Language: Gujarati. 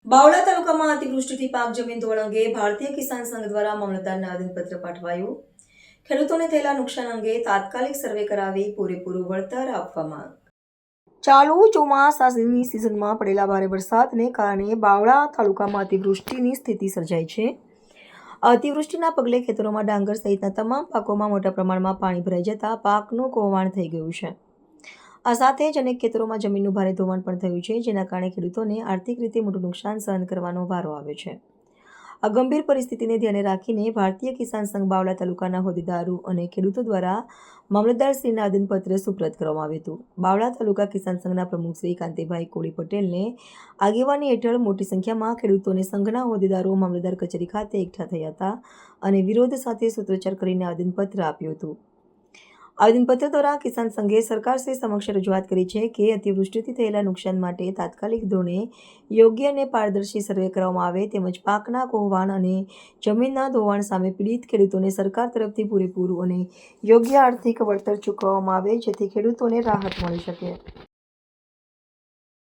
બાવળા તાલુકામાં અતિવૃષ્ટિથી પાક જમીન ધોવાણ અંગે ભારતીય કિસાન સંઘ દ્વારા મામલતદારને આવેદનપત્ર પાઠવાયું. ખેડૂતોને થયેલા નુકસાન અંગે તાત્કાલિક સર્વે કરાવી પૂરેપૂરું વળતર આપવા માંગ. ચાલુ ચોમાસાની સિઝનમાં પડેલા ભારે વરસાદને કારણે બાવળા તાલુકામાં અતિવૃષ્ટિની સ્થિતિ સર્જાઈ છે. અતિવૃષ્ટિના પગલે ખેતરોમાં ડાંગર સહિતના તમામ પાકોમાં મોટા પ્રમાણમાં પાણી ભરાઈ જતા પાકનું કોવાણ થઈ ગયું છે. આ સાથે જ અનેક ખેતરોમાં જમીનનું ભારે ધોવાણ પણ થયું છે, જેના કારણે ખેડૂતોને આર્થિક રીતે મોટું નુકસાન સહન કરવાનો વારો આવ્યો છે. આ ગંભીર પરિસ્થિતિને ધ્યાને રાખીને ભારતીય કિસાન સંઘ બાવળા તાલુકાના હોદ્દેદારો અને ખેડૂતો દ્વારા મામલતદારશ્રીને આવેદનપત્ર સુપ્રત કરવામાં આવ્યું હતું. બાવળા તાલુકા કિસાન સંઘના પ્રમુખ શ્રી કાંતિભાઈ કોળી પટેલને આગેવાની હેઠળ મોટી સંખ્યામાં ખેડૂતોને સંઘના હોદ્દેદારો મામલતદાર કચેરી ખાતે એકઠા થયા હતા અને વિરોધ સાથે સૂત્રોચ્ચાર કરીને આવેદનપત્ર આપ્યું હતું. આવેદનપત્ર દ્વારા કિસાન સંઘે સરકારશ્રી સમક્ષ રજૂઆત કરી છે કે અતિવૃષ્ટિથી થયેલા નુકસાન માટે તાત્કાલિક ધોરણે યોગ્ય અને પારદર્શી સર્વે કરવામાં આવે, તેમજ પાકના કોહવાણ અને જમીનના ધોવાણ સામે પીડિત ખેડૂતોને સરકાર તરફથી પૂરેપૂરું અને યોગ્ય આર્થિક વળતર ચૂકવવામાં આવે, જેથી ખેડૂતોને રાહત મળી શકે.